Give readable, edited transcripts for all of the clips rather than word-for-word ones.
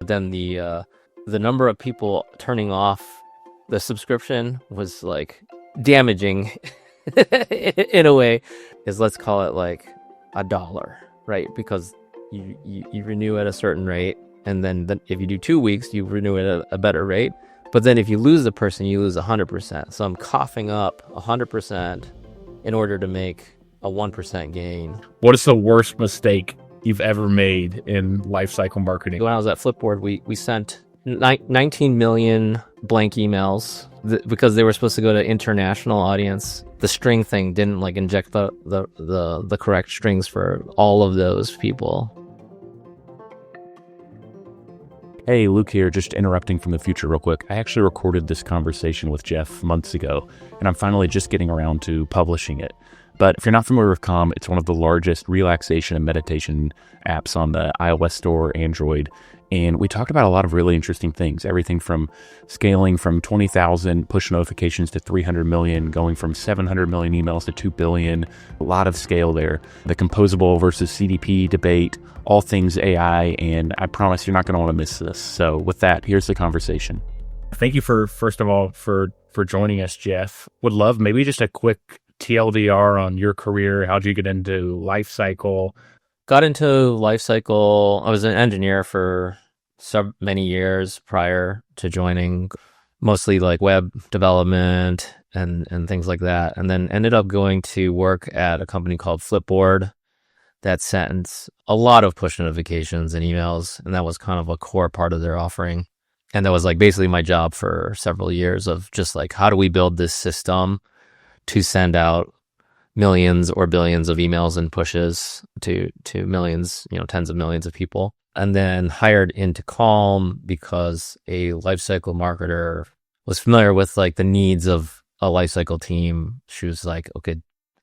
Then the number of people turning off the subscription was like damaging in a way, is let's call it like $1, right? Because you renew at a certain rate, and then if you do 2 weeks, you renew at a better rate. But then if you lose a person, you lose 100%. So I'm coughing up 100% in order to make a 1% gain. What is the worst mistake you've ever made in lifecycle marketing? When I was at Flipboard, we sent 19 million blank emails because they were supposed to go to international audience. The string thing didn't like inject the correct strings for all of those people. Hey, Luke here, just interrupting from the future real quick. I actually recorded this conversation with Jeff months ago, and I'm finally just getting around to publishing it. But if you're not familiar with Calm, it's one of the largest relaxation and meditation apps on the iOS store, Android. And we talked about a lot of really interesting things, everything from scaling from 20,000 push notifications to 300 million, going from 700 million emails to 2 billion, a lot of scale there. The composable versus CDP debate, all things AI, and I promise you're not going to want to miss this. So with that, here's the conversation. Thank you first of all, for joining us, Jeff. Would love maybe just a quick TLDR on your career. How'd you get into lifecycle? Got into lifecycle. I was an engineer for many years prior to joining, mostly like web development and things like that. And then ended up going to work at a company called Flipboard that sends a lot of push notifications and emails. And that was kind of a core part of their offering. And that was like basically my job for several years of just like, how do we build this system to send out millions or billions of emails and pushes to millions, tens of millions of people. And then hired into Calm because a lifecycle marketer was familiar with like the needs of a lifecycle team. She was like, okay,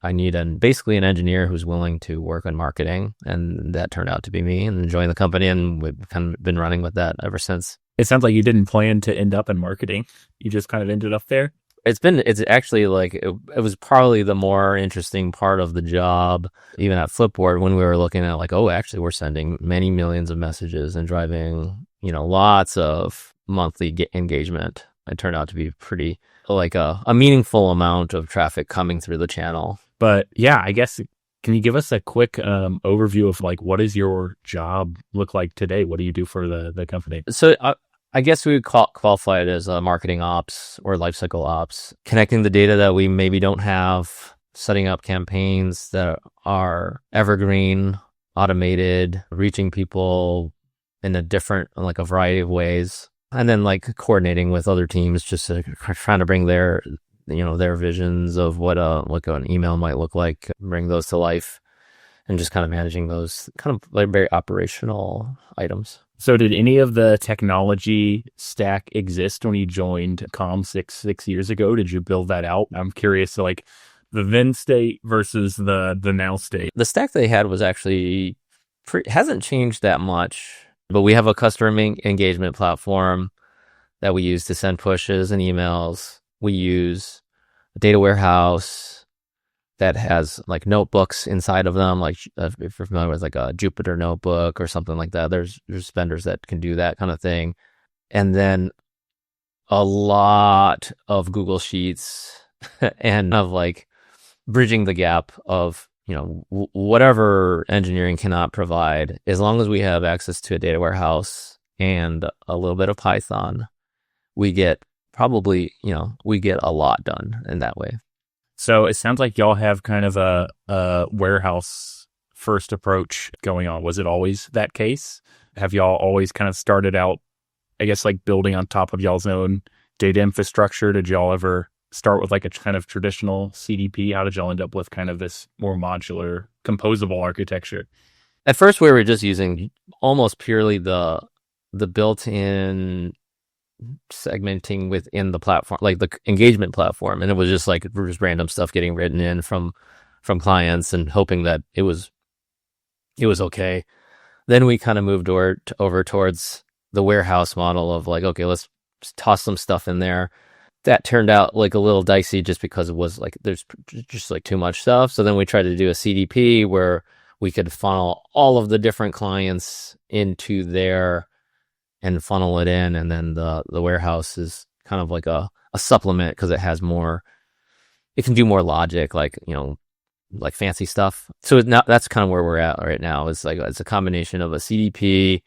I need basically an engineer who's willing to work on marketing. And that turned out to be me, and joined the company, and we've kind of been running with that ever since. It sounds like you didn't plan to end up in marketing. You just kind of ended up there. It's actually like, it was probably the more interesting part of the job, even at Flipboard, when we were looking at like, oh, actually we're sending many millions of messages and driving, lots of monthly engagement. It turned out to be pretty like a meaningful amount of traffic coming through the channel. But yeah, I guess, can you give us a quick overview of like, what does your job look like today? What do you do for the company? So I guess we would qualify it as marketing ops or lifecycle ops, connecting the data that we maybe don't have, setting up campaigns that are evergreen, automated, reaching people in like a variety of ways, and then like coordinating with other teams, just trying to bring their visions of what an email might look like, bring those to life, and just kind of managing those kind of like very operational items. So did any of the technology stack exist when you joined Calm six years ago? Did you build that out? I'm curious, like the then state versus the now state. The stack they had was actually hasn't changed that much, but we have a customer engagement platform that we use to send pushes and emails. We use a data warehouse that has like notebooks inside of them, like if you're familiar with like a Jupyter notebook or something like that. There's vendors that can do that kind of thing. And then a lot of Google Sheets and of like bridging the gap of, whatever engineering cannot provide. As long as we have access to a data warehouse and a little bit of Python, we get we get a lot done in that way. So it sounds like y'all have kind of a warehouse first approach going on. Was it always that case? Have y'all always kind of started out, I guess, like building on top of y'all's own data infrastructure? Did y'all ever start with like a kind of traditional CDP? How did y'all end up with kind of this more modular, composable architecture? At first, we were just using almost purely the built-in segmenting within the platform, like the engagement platform, and it was just like random stuff getting written in from clients and hoping that it was okay. Then we kind of moved over towards the warehouse model of like, okay, let's toss some stuff in there. That turned out like a little dicey just because it was like there's just like too much stuff. So then we tried to do a CDP where we could funnel all of the different clients into there and funnel it in, and then the warehouse is kind of like a supplement because it has more. It can do more logic, like like fancy stuff. So now that's kind of where we're at right now. It's like it's a combination of a CDP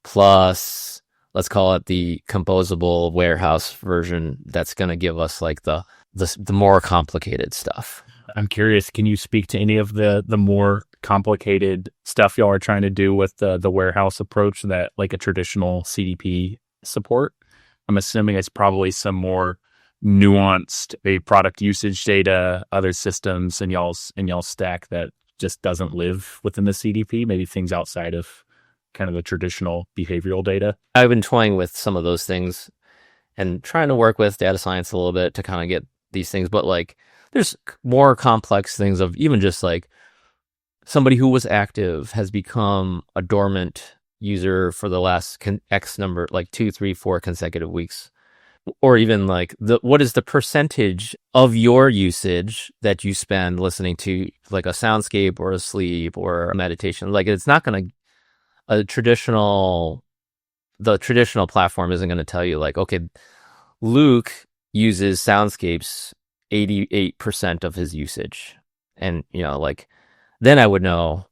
plus, let's call it the composable warehouse version that's going to give us like the more complicated stuff. I'm curious, can you speak to any of the more complicated stuff y'all are trying to do with the warehouse approach that like a traditional CDP support? I'm assuming it's probably some more nuanced product usage data, other systems in y'all's stack that just doesn't live within the CDP, maybe things outside of kind of the traditional behavioral data. I've been toying with some of those things and trying to work with data science a little bit to kind of get these things, but like there's more complex things of even just like somebody who was active has become a dormant user for the last X number, like 2, 3, 4 consecutive weeks. Or even like what is the percentage of your usage that you spend listening to like a soundscape or a sleep or a meditation? Like it's not going to, the traditional platform isn't going to tell you like, okay, Luke uses soundscapes 88% of his usage. And, like, then I would know,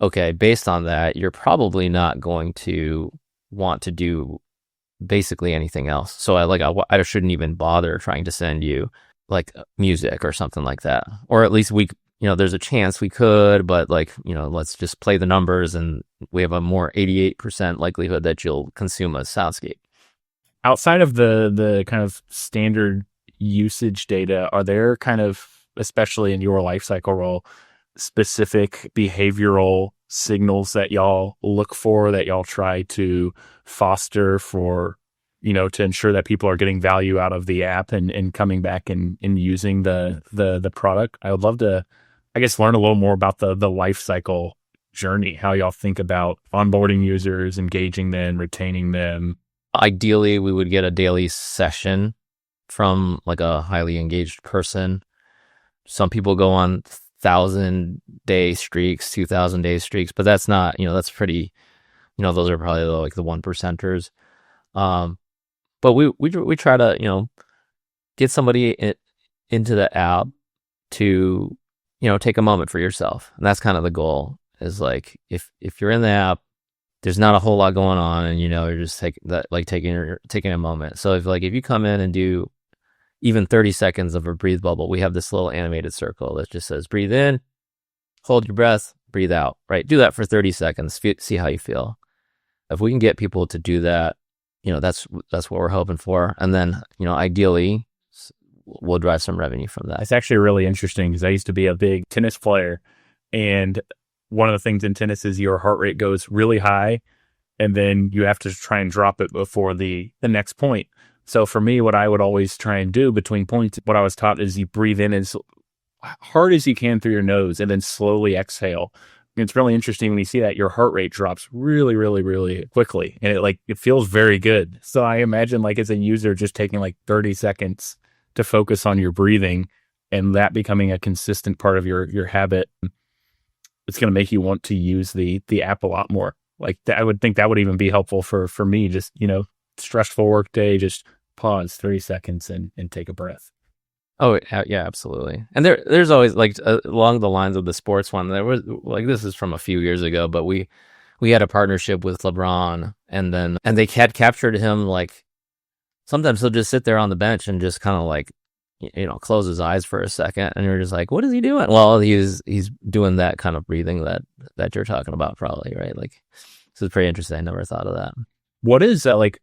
okay, based on that, you're probably not going to want to do basically anything else. So I shouldn't even bother trying to send you like music or something like that. Or at least there's a chance we could, but like, let's just play the numbers and we have a more 88% likelihood that you'll consume a soundscape. Outside of the kind of standard usage data, are there kind of, especially in your lifecycle role, specific behavioral signals that y'all look for, that y'all try to foster for, to ensure that people are getting value out of the app and coming back and using the product? I would love to, I guess, learn a little more about the life cycle journey, how y'all think about onboarding users, engaging them, retaining them. Ideally, we would get a daily session from like a highly engaged person. Some people go on 1,000-day streaks, 2,000-day streaks, but that's not, that's pretty, those are probably like the 1%ers. But we try to, get somebody into the app to, take a moment for yourself. And that's kind of the goal, is like, if you're in the app, there's not a whole lot going on and, you're just taking a moment. So if you come in and do even 30 seconds of a breathe bubble, we have this little animated circle that just says, breathe in, hold your breath, breathe out, right? Do that for 30 seconds, see how you feel. If we can get people to do that, that's what we're hoping for. And then, ideally, we'll drive some revenue from that. It's actually really interesting because I used to be a big tennis player. And one of the things in tennis is your heart rate goes really high, and then you have to try and drop it before the next point. So for me, what I would always try and do between points, what I was taught is you breathe in as hard as you can through your nose and then slowly exhale. And it's really interesting when you see that your heart rate drops really, really, really quickly. And it feels very good. So I imagine like as a user, just taking like 30 seconds to focus on your breathing and that becoming a consistent part of your habit, it's going to make you want to use the app a lot more. Like I would think that would even be helpful for me, just, stressful work day, just pause 30 seconds and take a breath. Oh yeah, absolutely. And there's always like along the lines of the sports one, there was like, this is from a few years ago, but we had a partnership with LeBron, and they had captured him. Like sometimes he'll just sit there on the bench and just kind of like, close his eyes for a second, and you're just like, what is he doing? Well, he's doing that kind of breathing that you're talking about, probably, right? Like, this is pretty interesting. I never thought of that. What is that like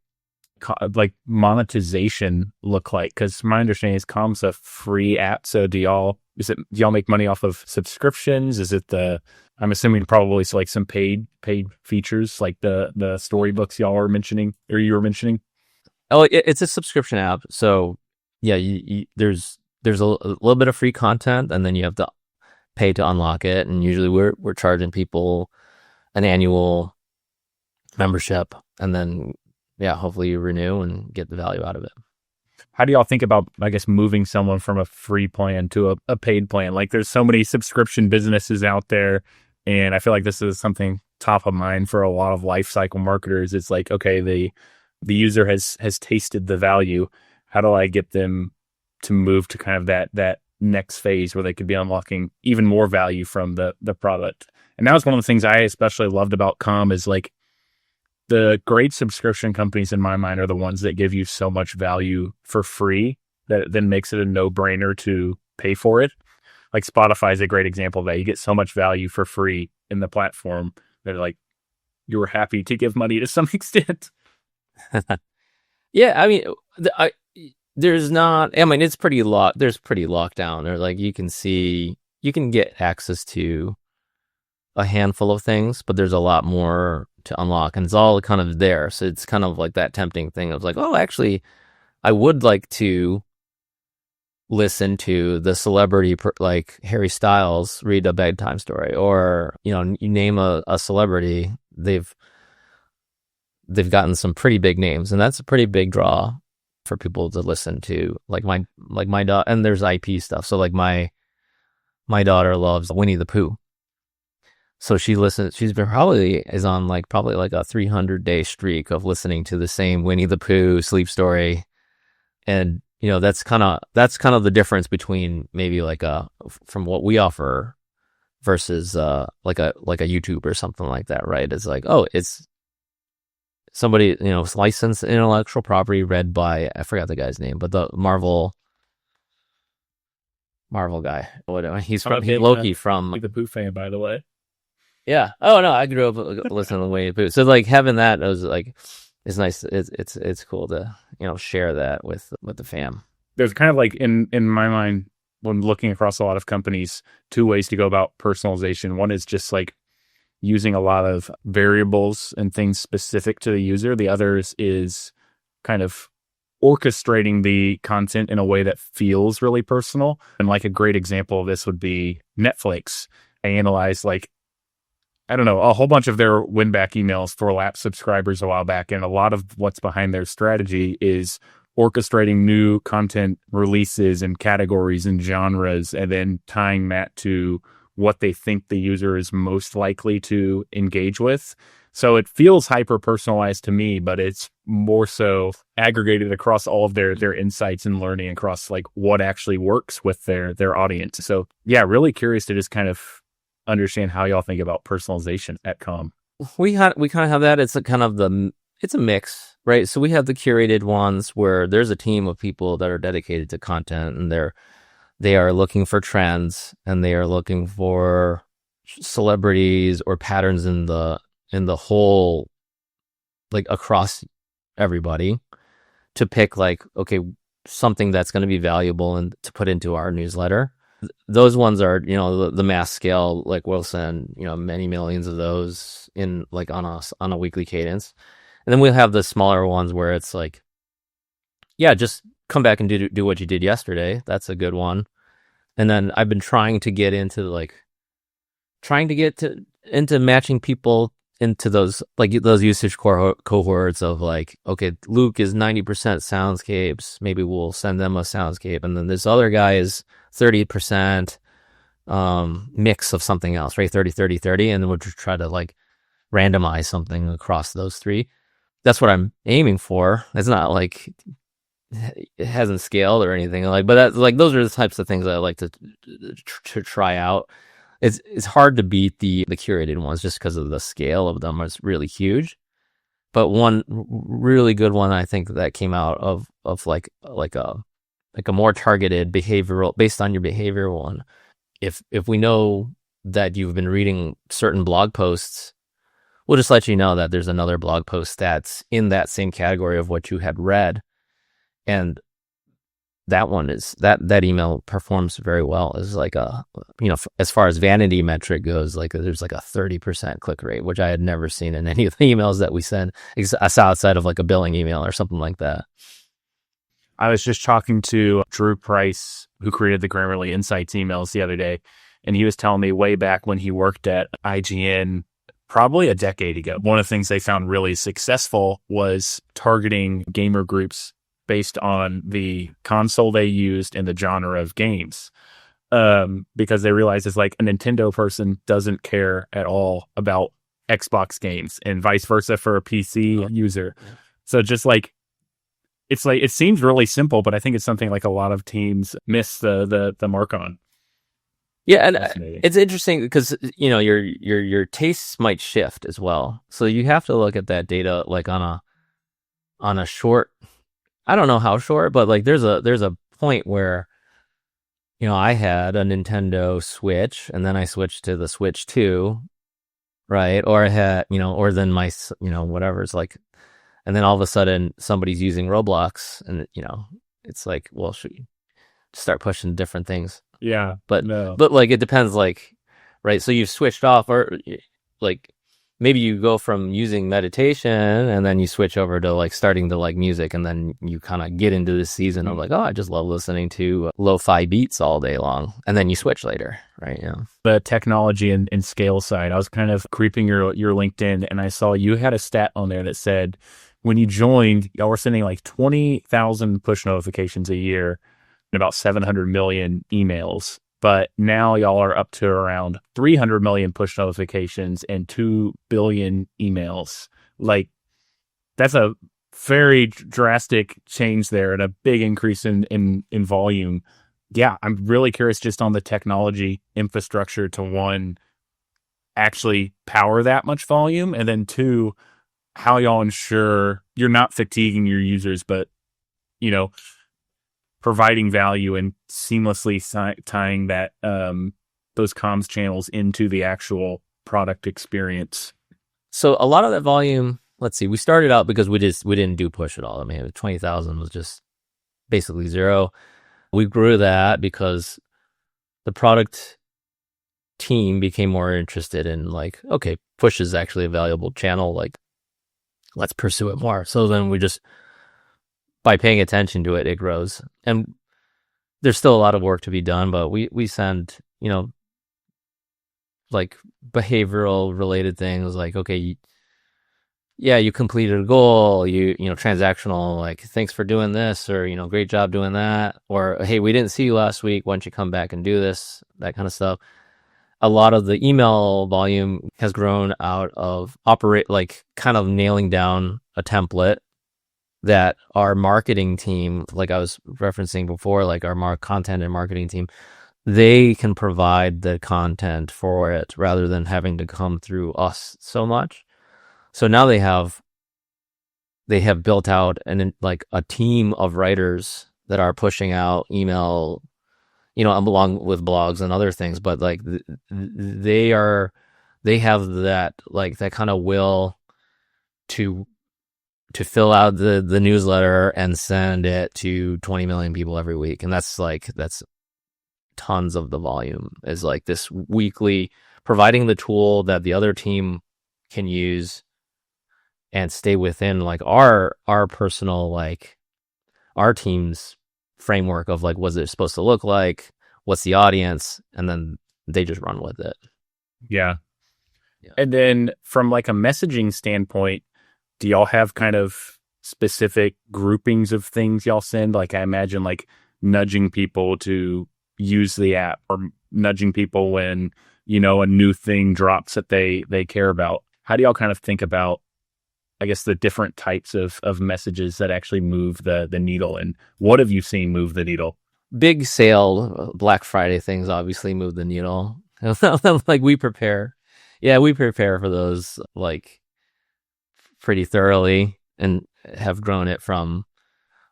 monetization look like? Because my understanding is Calm's a free app. So do y'all make money off of subscriptions? Is it I'm assuming probably like some paid features like the storybooks y'all are mentioning, or you were mentioning? Oh, it's a subscription app. So yeah, there's a little bit of free content, and then you have to pay to unlock it. And usually we're charging people an annual membership, and then hopefully you renew and get the value out of it. How do y'all think about, I guess, moving someone from a free plan to a paid plan? Like there's so many subscription businesses out there, and I feel like this is something top of mind for a lot of lifecycle marketers. It's like, okay, the user has tasted the value. How do I get them to move to kind of that next phase where they could be unlocking even more value from the product? And that was one of the things I especially loved about Calm is like the great subscription companies in my mind are the ones that give you so much value for free that it then makes it a no-brainer to pay for it. Like Spotify is a great example of that. You get so much value for free in the platform that like you were happy to give money to some extent. Yeah, I mean, there's not. I mean, it's pretty There's pretty locked down. Or like you can get access to a handful of things, but there's a lot more to unlock, and it's all kind of there. So it's kind of like that tempting thing of like, oh, actually, I would like to listen to the celebrity like Harry Styles read a bedtime story, or you name a celebrity, they've gotten some pretty big names, and that's a pretty big draw for people to listen to. Like my daughter, and there's IP stuff. So like my daughter loves Winnie the Pooh. So she's been is on probably like a 300-day streak of listening to the same Winnie the Pooh sleep story. And that's kind of the difference between maybe from what we offer versus like a YouTube or something like that, right? It's like, oh, it's somebody, licensed intellectual property read by, I forgot the guy's name, but the Marvel guy. He's Loki from the Pooh fan, by the way. Yeah. Oh no, I grew up listening to Winnie the Pooh. So like having that was like, it's nice. It's cool to share that with the fam. There's kind of like in my mind when looking across a lot of companies, two ways to go about personalization. One is just like using a lot of variables and things specific to the user. The other is kind of orchestrating the content in a way that feels really personal. And like a great example of this would be Netflix. I analyzed a whole bunch of their win-back emails for lapsed subscribers a while back. And a lot of what's behind their strategy is orchestrating new content releases and categories and genres, and then tying that to what they think the user is most likely to engage with. So it feels hyper-personalized to me, but it's more so aggregated across all of their insights and learning across like what actually works with their audience. So yeah, really curious to just kind of understand how y'all think about personalization at Calm. We kind of have that. It's it's a mix, right? So we have the curated ones where there's a team of people that are dedicated to content, and they are looking for trends, and they are looking for celebrities or patterns in the whole, like across everybody, to pick like, okay, something that's going to be valuable and to put into our newsletter. Those ones are, the mass scale, like we'll send, many millions of those in like on a weekly cadence. And then we'll have the smaller ones where it's like, yeah, just come back and do what you did yesterday. That's a good one. And then I've been trying to get into matching people into those usage cohorts of like, okay, Luke is 90% soundscapes. Maybe we'll send them a soundscape. And then this other guy is 30% mix of something else, right? 30, 30, 30. And then we'll just try to like randomize something across those three. That's what I'm aiming for. It's not like it hasn't scaled or anything like, but that's like, those are the types of things that I like to try out. It's hard to beat the curated ones just because of the scale of them is really huge. But one really good one I think that came out of like a more targeted behavioral, based on your behavior one. If we know that you've been reading certain blog posts, we'll just let you know that there's another blog post that's in that same category of what you had read. And that one that email performs very well. Is like as far as vanity metric goes, like there's like a 30% click rate, which I had never seen in any of the emails that we send outside of like a billing email or something like that. I was just talking to Drew Price, who created the Grammarly Insights emails the other day, and he was telling me way back when he worked at IGN, probably a decade ago, one of the things they found really successful was targeting gamer groups based on the console they used and the genre of games. Because they realized it's like a Nintendo person doesn't care at all about Xbox games and vice versa for a PC user. Yeah. So just like, it's like, it seems really simple, but I think it's something like a lot of teams miss the mark on. Yeah, and Fascinating. it's interesting because your tastes might shift as well. So you have to look at that data like on a short. I don't know how short, but like there's a point where I had a Nintendo Switch, and then I switched to the Switch 2, right? Or I had or then my whatever it's like, and then all of a sudden somebody's using Roblox, and it's like, well, should we start pushing different things? Yeah. But No. like it depends, like, right, so you've switched off, or like maybe you go from using meditation and then you switch over to like starting to like music, and then you kind of get into this season of like, oh, I just love listening to lo-fi beats all day long, and then you switch later, right? The technology and scale side, I was kind of creeping your LinkedIn, and I saw you had a stat on there that said when you joined, y'all were sending like 20,000 push notifications a year and about 700 million emails. But now y'all are up to around 300 million push notifications and 2 billion emails. Like, that's a very drastic change there and a big increase in volume. Yeah, I'm really curious just on the technology infrastructure to, one, actually power that much volume, and then two, how y'all ensure you're not fatiguing your users, but providing value and seamlessly tying that those comms channels into the actual product experience. So a lot of that volume, let's see, we started out because we didn't do push at all. I mean, 20,000 was just basically zero. We grew that because the product team became more interested in like, okay, push is actually a valuable channel, like let's pursue it more. So then we just, by paying attention to it, it grows. And there's still a lot of work to be done, but we send, like behavioral related things like, okay, yeah, you completed a goal, transactional, like, thanks for doing this, or, great job doing that, or, hey, we didn't see you last week, why don't you come back and do this, that kind of stuff. A lot of the email volume has grown out of kind of nailing down a template that our marketing team, like I was referencing before, like our content and marketing team, they can provide the content for it rather than having to come through us so much. So now they have built out a team of writers that are pushing out email, along with blogs and other things, but like they have that, like, that kind of will to fill out the newsletter and send it to 20 million people every week. And that's tons of the volume, is like this weekly, providing the tool that the other team can use and stay within like our personal, like our team's framework of like, what's it supposed to look like? What's the audience? And then they just run with it. Yeah. And then from like a messaging standpoint, do y'all have kind of specific groupings of things y'all send? Like, I imagine like nudging people to use the app, or nudging people when, a new thing drops that they care about. How do y'all kind of think about, I guess, the different types of messages that actually move the needle, and what have you seen move the needle? Big sale, Black Friday things obviously move the needle. Like we prepare for those like pretty thoroughly, and have grown it from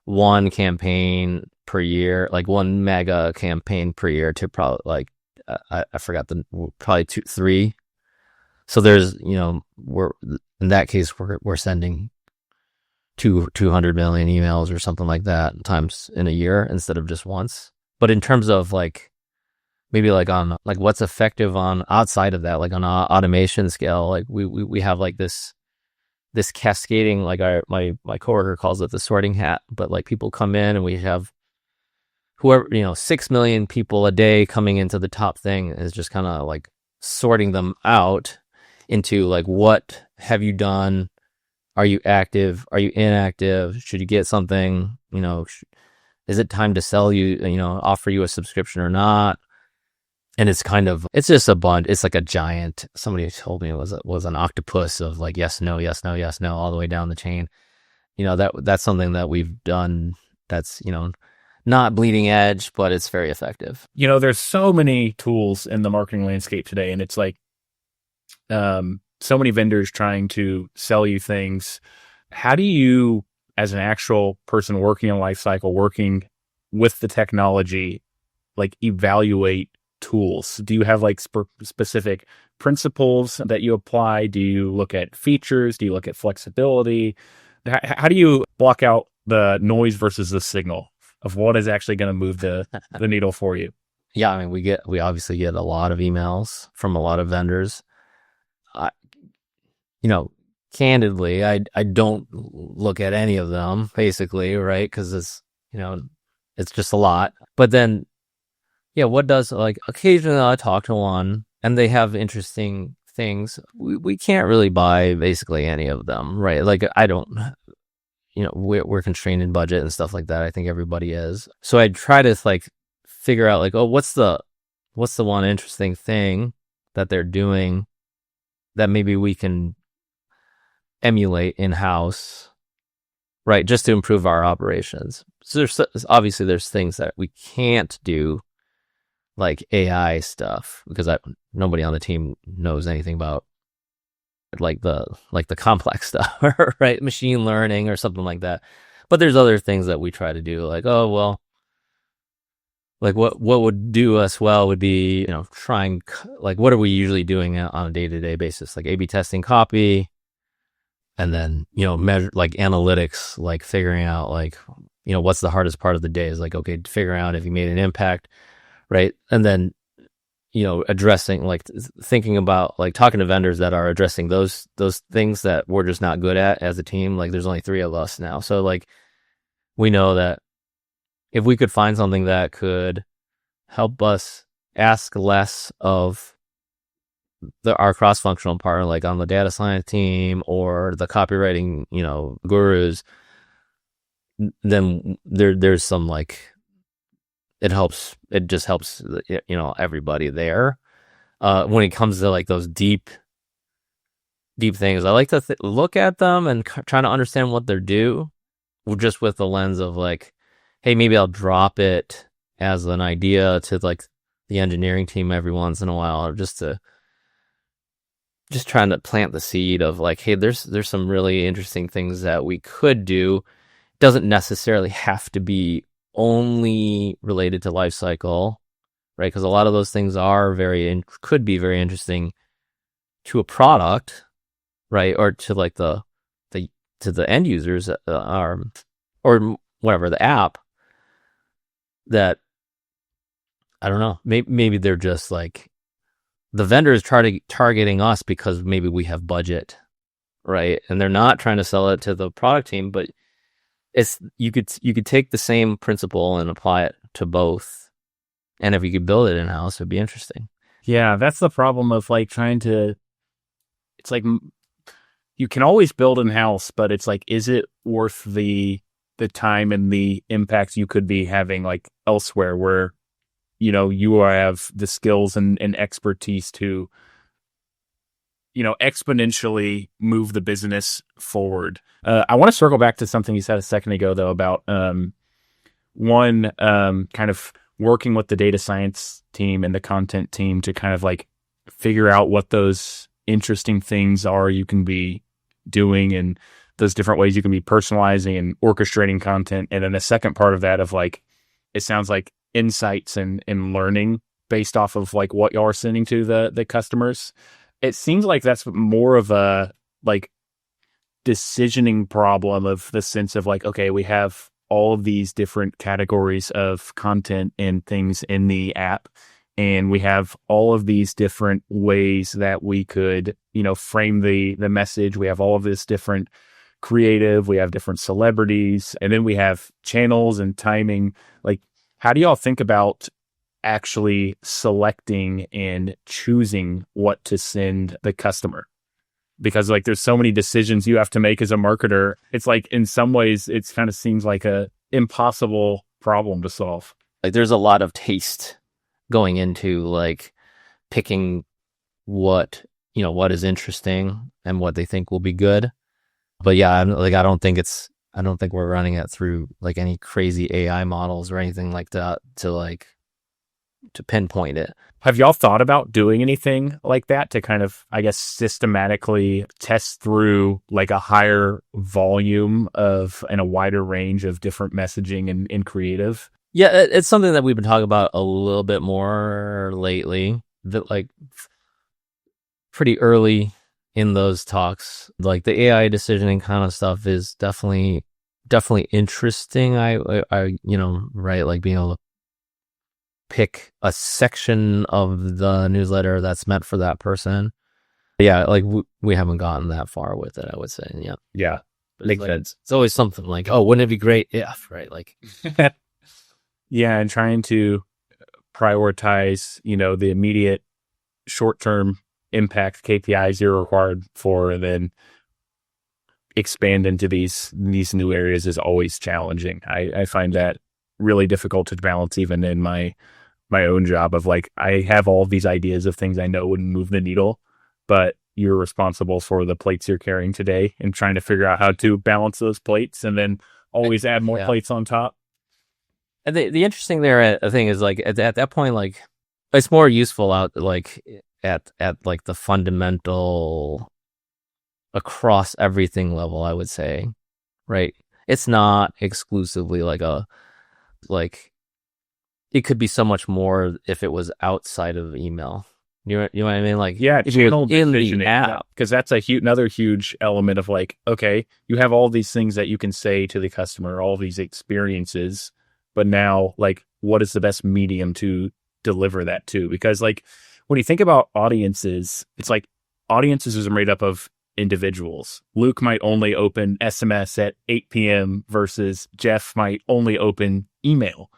one campaign per year, like one mega campaign per year, to probably like I forgot probably 2, 3. So there's we're in that case we're sending 200 million emails or something like that times in a year instead of just once. But in terms of like maybe like on like what's effective on outside of that, like on an automation scale, like we have like this cascading, like my coworker calls it the sorting hat, but like people come in and we have whoever, 6 million people a day coming into the top thing, is just kind of like sorting them out into like, what have you done? Are you active? Are you inactive? Should you get something? Is it time to sell you, offer you a subscription or not? And it's just a bunch. It's like a giant. Somebody told me it was an octopus of like yes, no, yes, no, yes, no, all the way down the chain. That's something that we've done. That's not bleeding edge, but it's very effective. There's so many tools in the marketing landscape today, and it's like so many vendors trying to sell you things. How do you, as an actual person working on lifecycle, working with the technology, like evaluate tools? Do you have like specific principles that you apply? Do you look at features? Do you look at flexibility? How do you block out the noise versus the signal of what is actually going to move the needle for you? Yeah, I mean, we obviously get a lot of emails from a lot of vendors. Candidly, I don't look at any of them basically, right? Because it's just a lot. But then, yeah, occasionally I talk to one and they have interesting things. We can't really buy basically any of them, right? Like I don't, we're constrained in budget and stuff like that. I think everybody is. So I try to like figure out like, oh, what's the one interesting thing that they're doing that maybe we can emulate in-house, right? Just to improve our operations. So there's things that we can't do, like AI stuff, because nobody on the team knows anything about like the complex stuff, right? Machine learning or something like that. But there's other things that we try to do, like, oh well, like what would do us well would be trying, like, what are we usually doing on a day-to-day basis, like A/B testing copy, and then measure like analytics, like figuring out like what's the hardest part of the day is like, okay, figuring out if you made an impact, right? And then addressing, like thinking about like talking to vendors that are addressing those things that we're just not good at as a team. Like there's only 3 of us now, so like we know that if we could find something that could help us ask less of our cross-functional partner, like on the data science team or the copywriting gurus, then there's some like it just helps everybody there. When it comes to like those deep things, I like to look at them and try to understand what they're due, just with the lens of like, hey, maybe I'll drop it as an idea to like the engineering team every once in a while, or just trying to plant the seed of like, hey, there's some really interesting things that we could do. Doesn't necessarily have to be only related to life cycle, right? Because a lot of those things could be very interesting to a product, right? Or to like to the end users, or whatever, the app, that I don't know. Maybe they're just like the vendor is targeting us because maybe we have budget, right? And they're not trying to sell it to the product team, but you could take the same principle and apply it to both. And if you could build it in-house, it'd be interesting. Yeah, that's the problem of like it's like you can always build in-house, but it's like, is it worth the time and the impacts you could be having like elsewhere where, you have the skills and expertise to, exponentially move the business forward. I want to circle back to something you said a second ago, though, about kind of working with the data science team and the content team to kind of like figure out what those interesting things are you can be doing and those different ways you can be personalizing and orchestrating content. And then the second part of that of like, it sounds like insights and learning based off of like what y'all are sending to the customers. It seems like that's more of a like decisioning problem of the sense of like, okay, we have all of these different categories of content and things in the app, and we have all of these different ways that we could, frame the message. We have all of this different creative, we have different celebrities, and then we have channels and timing. Like, how do y'all think about actually selecting and choosing what to send the customer? Because like there's so many decisions you have to make as a marketer. It's like in some ways it's kind of seems like a impossible problem to solve. Like there's a lot of taste going into like picking what what is interesting and what they think will be good. But yeah, I don't think we're running it through like any crazy AI models or anything like that to pinpoint it. Have y'all thought about doing anything like that to kind of, I guess, systematically test through like a higher volume of and a wider range of different messaging and creative? Yeah, it's something that we've been talking about a little bit more lately. That like pretty early in those talks, like the AI decisioning kind of stuff is definitely interesting. I right, like being able to pick a section of the newsletter that's meant for that person. Yeah, like we haven't gotten that far with it, I would say. Yeah. Yeah. Makes sense. It's always something like, oh, wouldn't it be great if, right? Like, yeah, and trying to prioritize, the immediate short-term impact KPIs you're required for, and then expand into these new areas is always challenging. I find that really difficult to balance even in my own job of like, I have all these ideas of things I know wouldn't move the needle, but you're responsible for the plates you're carrying today and trying to figure out how to balance those plates and then always add more plates on top. And the interesting thing is like at that point, like it's more useful out like at like the fundamental across everything level, I would say, right? It's not exclusively like it could be so much more if it was outside of email. You know what I mean? Like, yeah, channel in the app, because that's another huge element of like, okay, you have all these things that you can say to the customer, all these experiences, but now like, what is the best medium to deliver that to? Because like, when you think about audiences, it's like audiences are made up of individuals. Luke might only open SMS at 8 p.m. versus Jeff might only open email.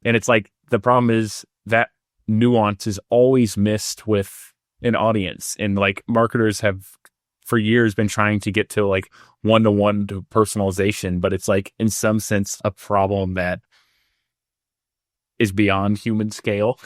And it's like, the problem is that nuance is always missed with an audience. And like marketers have for years been trying to get to like one-to-one to personalization, but it's like in some sense a problem that is beyond human scale.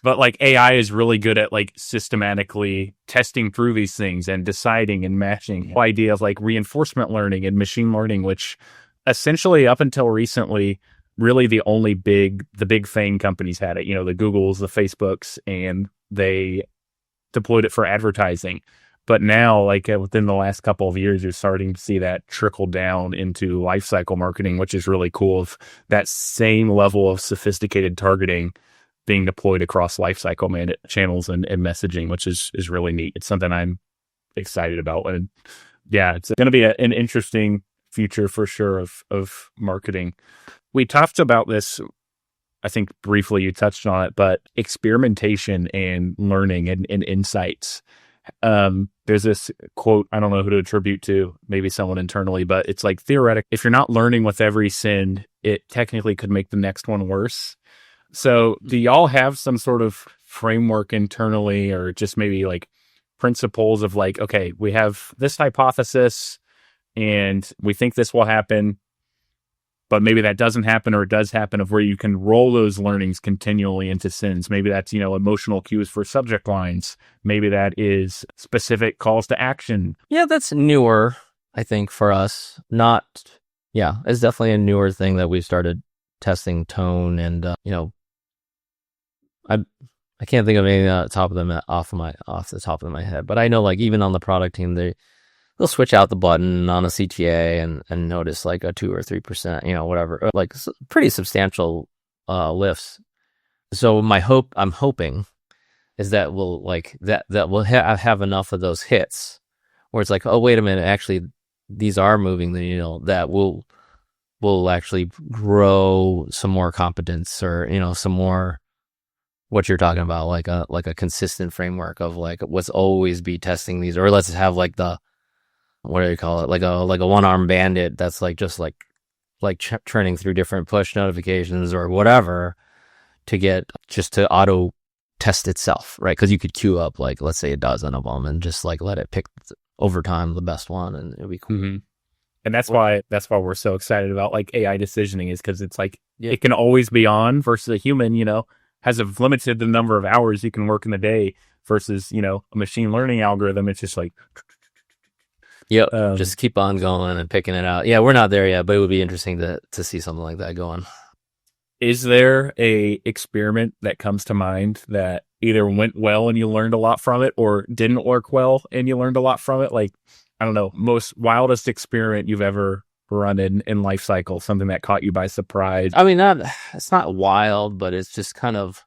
But like AI is really good at like systematically testing through these things and deciding and matching. The idea of like reinforcement learning and machine learning, which essentially up until recently, really the big FANG companies had it, the Googles, the Facebooks, and they deployed it for advertising. But now, like within the last couple of years, you're starting to see that trickle down into lifecycle marketing, which is really cool. Of that same level of sophisticated targeting being deployed across lifecycle channels and messaging, which is really neat. It's something I'm excited about. And yeah, it's going to be an interesting future for sure of marketing. We talked about this, I think briefly you touched on it, but experimentation and learning and insights. There's this quote, I don't know who to attribute to, maybe someone internally, but it's like theoretic. If you're not learning with every send, it technically could make the next one worse. So do y'all have some sort of framework internally or just maybe like principles of like, okay, we have this hypothesis and we think this will happen, but maybe that doesn't happen or it does happen, of where you can roll those learnings continually into sends. Maybe that's, emotional cues for subject lines. Maybe that is specific calls to action. Yeah, that's newer, I think, for us. It's definitely a newer thing that we've started testing tone and, I can't think of anything off the top of my head, but I know like even on the product team, they'll switch out the button on a CTA and notice like a 2 or 3%, whatever, like pretty substantial lifts. So I'm hoping is that we'll like that we'll have enough of those hits where it's like, oh, wait a minute, actually these are moving the needle, that will actually grow some more competence or, some more what you're talking about, like a consistent framework of like, let's always be testing these, or let's have like what do you call it? Like a one-armed bandit that's like just like churning through different push notifications or whatever to get just to auto test itself, right? Because you could queue up like, let's say a dozen of them and just like let it pick over time the best one, and it'd be cool. Mm-hmm. And that's why we're so excited about like AI decisioning, is because it's like it can always be on versus a human. limited the number of hours you can work in the day versus, a machine learning algorithm. It's just like, Yep. Just keep on going and picking it out. Yeah, we're not there yet, but it would be interesting to see something like that going. is there a experiment that comes to mind that either went well and you learned a lot from it, or didn't work well and you learned a lot from it? Like, I don't know, most wildest experiment you've ever run in lifecycle, something that caught you by surprise. I mean, it's not wild, but it's just kind of,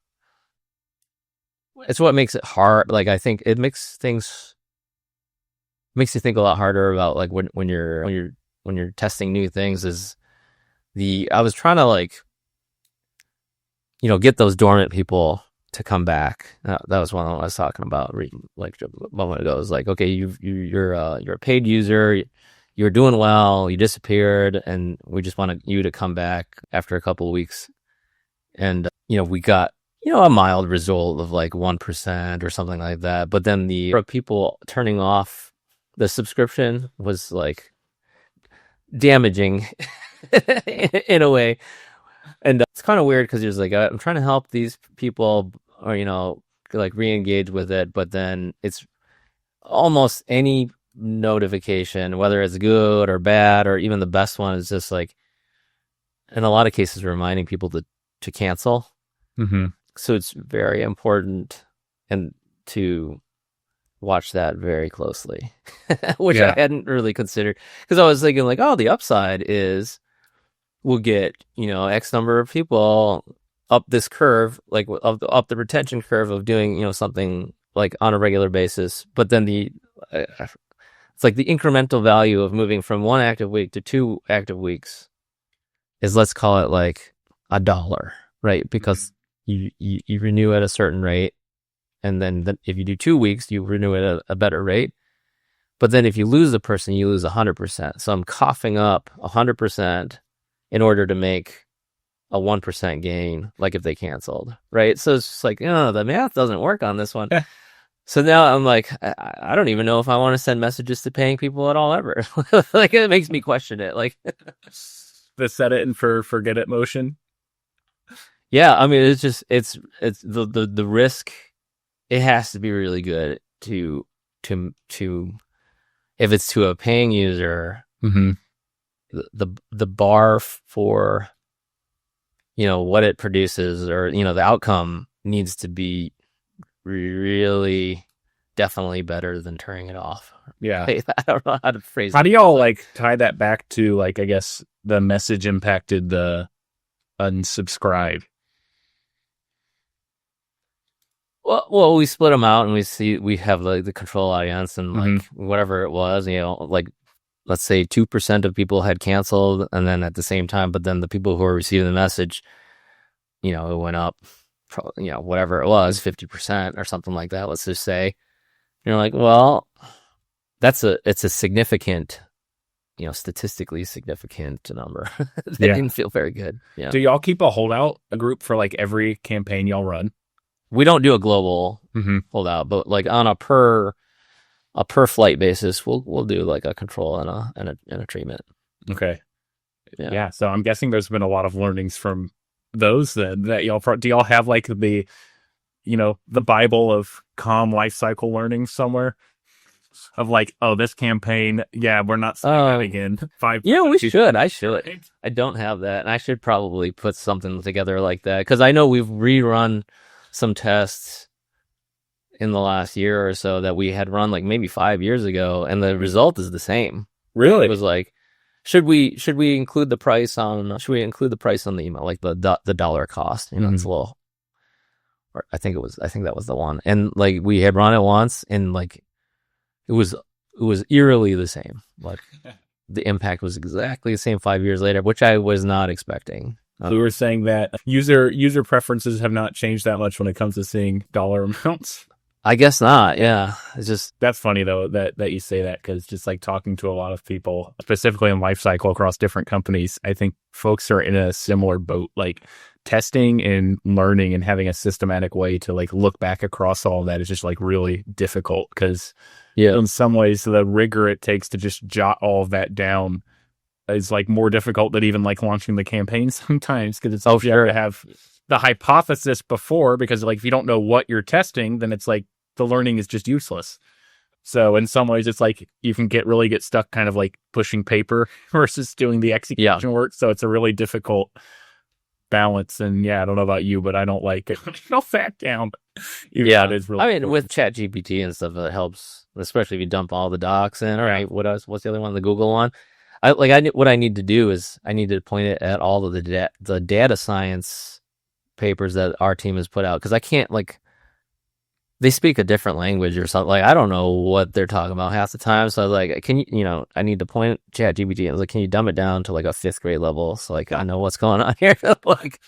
it's what makes it hard. Like, I think it makes you think a lot harder about like when you're testing new things. I was trying to like, get those dormant people to come back. That was one I was talking about like a moment ago. It was like, okay, you're a paid user, you're doing well, you disappeared, and we just wanted you to come back after a couple of weeks. And we got a mild result of like 1% or something like that. But then the people turning off the subscription was like damaging in a way. And it's kind of weird because it's like, I'm trying to help these people, or, like re-engage with it. But then it's almost any notification, whether it's good or bad, or even the best one, is just like, in a lot of cases, reminding people to cancel. Mm-hmm. So it's very important and to watch that very closely, which I hadn't really considered, because I was thinking like, oh, the upside is we'll get, X number of people up this curve, like up the retention curve of doing, something like on a regular basis. But then it's like the incremental value of moving from 1 active week to 2 active weeks is, let's call it like $1, right? Because you renew at a certain rate. And then if you do 2 weeks, you renew at a better rate. But then if you lose the person, you lose 100%. So I'm coughing up 100% in order to make a 1% gain, like if they canceled, right? So it's just like, the math doesn't work on this one. So now I'm like, I don't even know if I want to send messages to paying people at all ever. Like, it makes me question it. Like the set it and forget it motion. Yeah, I mean, it's the risk. It has to be really good to if it's to a paying user. Mm-hmm. The bar for what it produces, or the outcome, needs to be really definitely better than turning it off. Yeah. I don't know how to phrase it. How do y'all like tie that back to, like, I guess the message impacted the unsubscribe? Well, we split them out, and we have like the control audience, and like whatever it was, like, let's say 2% of people had canceled, and then at the same time, but then the people who were receiving the message, it went up, whatever it was, 50% or something like that, let's just say. And you're like, well, it's a significant, statistically significant number. They didn't feel very good. Yeah. Do y'all keep a group for like every campaign y'all run? We don't do a global holdout, but like on a per flight basis, we'll do like a control and a treatment. Okay. Yeah. So I'm guessing there's been a lot of learnings from those then that y'all do. Y'all have like the Bible of calm life cycle learning somewhere of like, oh, this campaign, we're not saying that again. We should. I should. I don't have that, and I should probably put something together like that, because I know we've rerun some tests in the last year or so that we had run like maybe 5 years ago, and the result is the same. Really? It was like, should we include the price on the email, like the dollar cost? It's a little, or I think that was the one. And like, we had run it once, and like it was eerily the same. Like the impact was exactly the same 5 years later, which I was not expecting. We were saying that user preferences have not changed that much when it comes to seeing dollar amounts. I guess not. Yeah. It's just, that's funny though that you say that, because just like talking to a lot of people, specifically in lifecycle across different companies, I think folks are in a similar boat, like testing and learning and having a systematic way to like look back across all of that is just like really difficult, because in some ways the rigor it takes to just jot all of that down is like more difficult than even like launching the campaign sometimes, because it's to have the hypothesis before, because like if you don't know what you're testing, then it's like the learning is just useless. So in some ways, it's like you can really get stuck kind of like pushing paper versus doing the execution work. So it's a really difficult balance. And yeah, I don't know about you, but I don't like it. No fact down. Yeah, it is really. I mean, with ChatGPT and stuff, it helps, especially if you dump all the docs in. All right, what else? What's the other one? The Google one. What I need to do is I need to point it at all of the data science papers that our team has put out, because I can't, like, they speak a different language or something. Like, I don't know what they're talking about half the time. So I was like, can you, I need to point ChatGPT. I was like, can you dumb it down to like a 5th grade level? So like, I know what's going on here. Like,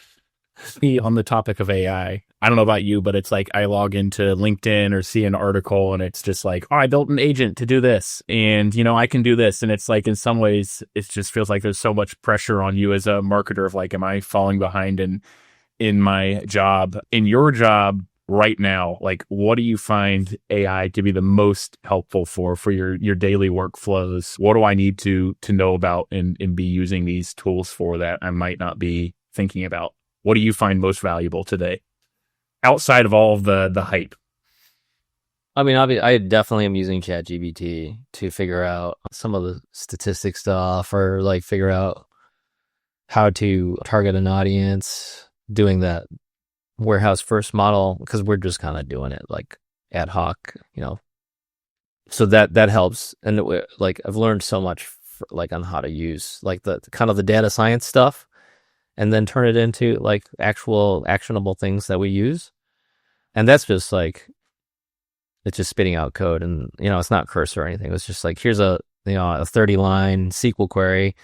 on the topic of AI, I don't know about you, but it's like I log into LinkedIn or see an article and it's just like, oh, I built an agent to do this and, I can do this. And it's like, in some ways, it just feels like there's so much pressure on you as a marketer of like, am I falling behind in my job? In your job right now, like, what do you find AI to be the most helpful for your daily workflows? What do I need to know about and be using these tools for that I might not be thinking about? What do you find most valuable today outside of all of the hype? I mean, I definitely am using ChatGPT to figure out some of the statistic stuff, or like figure out how to target an audience, doing that warehouse first model, because we're just kind of doing it like ad hoc, so that helps. And like, I've learned so much like on how to use like the kind of the data science stuff, and then turn it into like actual actionable things that we use. And that's just like, it's just spitting out code, and it's not cursor or anything. It's just like, here's a 30-line SQL query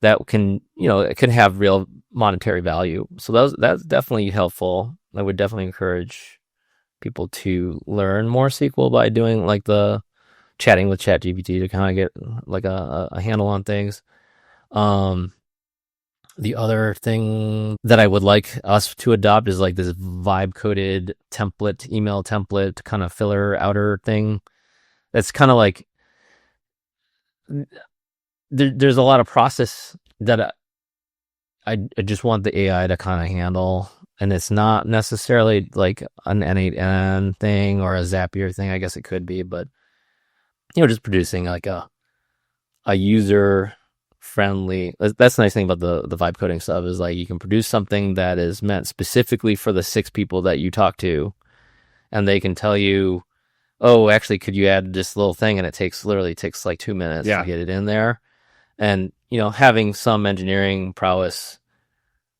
that can, it can have real monetary value. So that's definitely helpful. I would definitely encourage people to learn more SQL by doing like the chatting with ChatGPT to kind of get like a handle on things. The other thing that I would like us to adopt is like this vibe coded template, email template kind of filler outer thing. That's kind of like, there's a lot of process that I just want the AI to kind of handle, and it's not necessarily like an N8N thing or a Zapier thing. I guess it could be, but just producing like a user friendly. That's the nice thing about the vibe coding stuff, is like you can produce something that is meant specifically for the 6 people that you talk to, and they can tell you, oh, actually, could you add this little thing? And it literally takes like 2 minutes to get it in there. And, having some engineering prowess,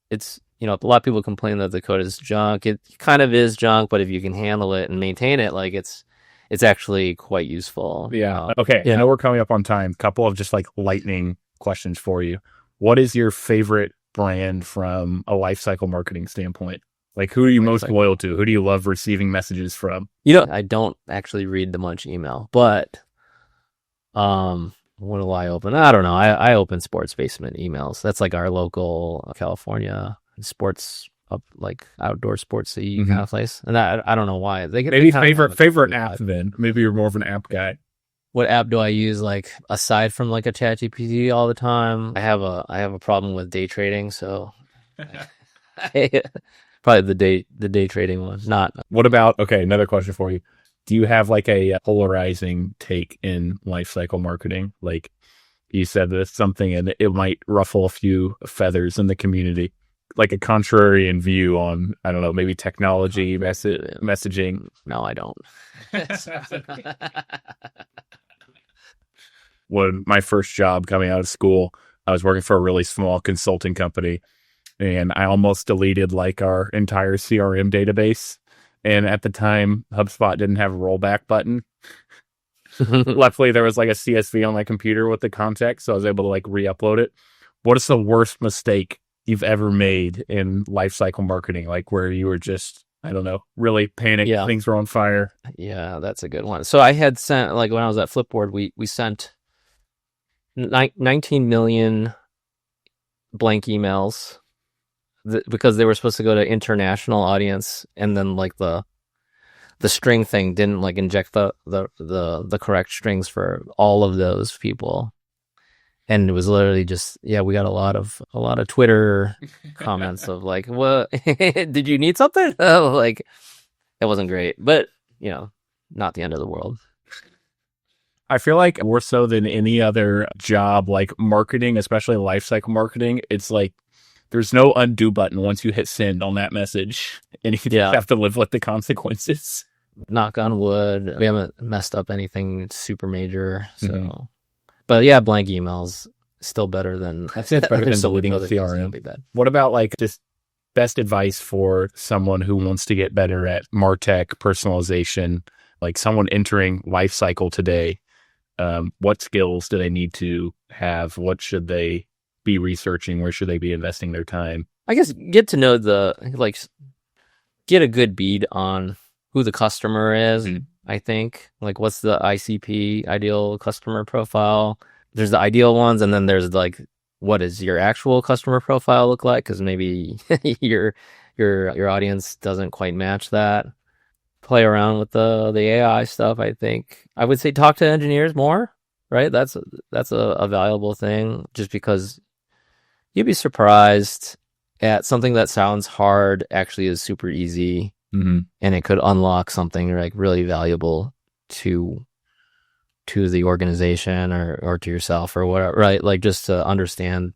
it's, a lot of people complain that the code is junk. It kind of is junk, but if you can handle it and maintain it, like it's actually quite useful. Yeah. Okay. I know we're coming up on time. Couple of just like lightning questions for you. What is your favorite brand from a lifecycle marketing standpoint? Like, who are you most loyal to? Who do you love receiving messages from? I don't actually read the much email, but what do I open? I don't know. I open Sports Basement emails. That's like our local California sports, like outdoor sportsy kind of place. And I don't know why. Maybe favorite app then. Maybe you're more of an app guy. What app do I use, like, aside from like a ChatGPT all the time? I have a problem with day trading, so probably the day trading one. Not. What about, okay, another question for you. Do you have like a polarizing take in lifecycle marketing? Like, you said this something and it might ruffle a few feathers in the community, like a contrarian view on, I don't know, maybe technology, messaging. No, I don't. When my first job coming out of school, I was working for a really small consulting company, and I almost deleted like our entire CRM database. And at the time, HubSpot didn't have a rollback button. Luckily, there was like a CSV on my computer with the context, so I was able to like re-upload it. What is the worst mistake you've ever made in lifecycle marketing? Like where you were just, I don't know, really panicked, things were on fire. Yeah, that's a good one. So I had sent, like when I was at Flipboard, we sent 19 million blank emails because they were supposed to go to international audience, and then like the string thing didn't like inject the correct strings for all of those people. And it was literally just, yeah, we got a lot of Twitter comments of like, what, did you need something? Like, it wasn't great, but not the end of the world. I feel like more so than any other job, like marketing, especially lifecycle marketing, it's like there's no undo button once you hit send on that message, and you just have to live with the consequences. Knock on wood, we haven't messed up anything super major. So, but yeah, blank emails still better than that's it. Better than deleting a CRM. What about like just best advice for someone who wants to get better at Martech personalization, like someone entering lifecycle today? What skills do they need to have? What should they be researching? Where should they be investing their time? I guess get to know get a good bead on who the customer is. I think like what's the ICP, ideal customer profile. There's the ideal ones, and then there's like what does your actual customer profile look like? Because maybe your audience doesn't quite match that. Play around with the AI stuff. I think I would say talk to engineers more, right? That's a valuable thing, just because you'd be surprised at something that sounds hard actually is super easy, and it could unlock something like really valuable to the organization or to yourself or whatever, right? Like just to understand,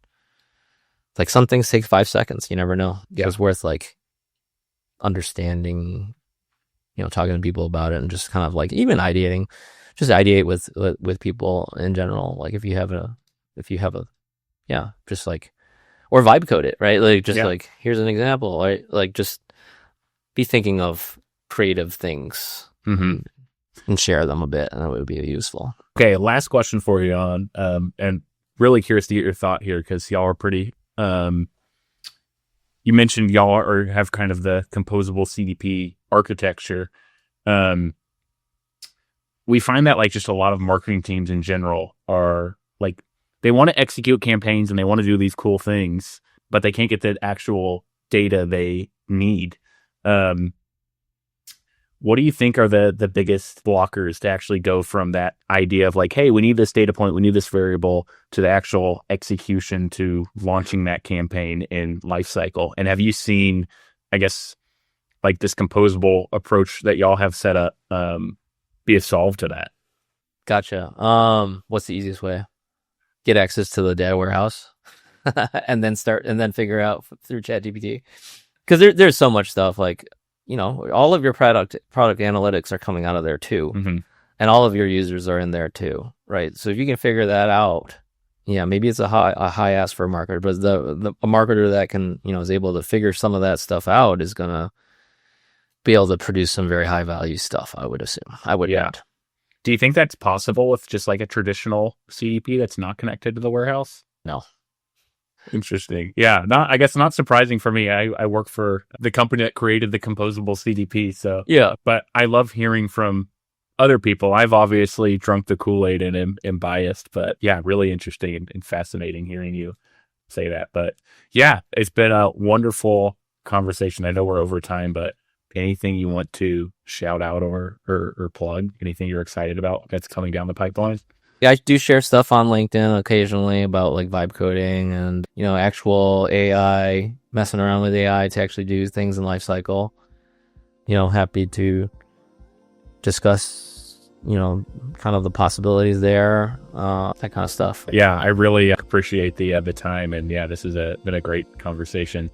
like some things take 5 seconds. You never know. Yeah. It's worth like understanding, talking to people about it, and just kind of like even ideate with people in general. Like if you have a just like, or vibe code it, right? Like just like, here's an example, right? Like just be thinking of creative things and share them a bit, and that would be useful. Okay. Last question for you on, and really curious to get your thought here, because y'all are pretty, you mentioned y'all have kind of the composable CDP architecture. We find that like just a lot of marketing teams in general are like, they want to execute campaigns and they want to do these cool things, but they can't get the actual data they need. What do you think are the biggest blockers to actually go from that idea of like, hey, we need this data point, we need this variable, to the actual execution, to launching that campaign in lifecycle? And have you seen, I guess, like this composable approach that y'all have set up be a solve to that? Gotcha. What's the easiest way? Get access to the data warehouse and then figure out through ChatGPT. Because there's so much stuff, like, all of your product analytics are coming out of there too. And all of your users are in there too, right? So if you can figure that out, maybe it's a high ask for a marketer, but a marketer that can, is able to figure some of that stuff out is going to be able to produce some very high value stuff, I would assume. I would not. Do you think that's possible with just like a traditional CDP that's not connected to the warehouse? No. Interesting. Yeah, I guess not surprising for me. I work for the company that created the composable CDP. So yeah, but I love hearing from other people. I've obviously drunk the Kool-Aid and am biased, but yeah, really interesting and fascinating hearing you say that. But yeah, it's been a wonderful conversation. I know we're over time, but anything you want to shout out or plug? Anything you're excited about that's coming down the pipeline? Yeah, I do share stuff on LinkedIn occasionally about like vibe coding and, actual AI, messing around with AI to actually do things in lifecycle. Happy to discuss, kind of the possibilities there, that kind of stuff. Yeah, I really appreciate the time. And yeah, this has been a great conversation.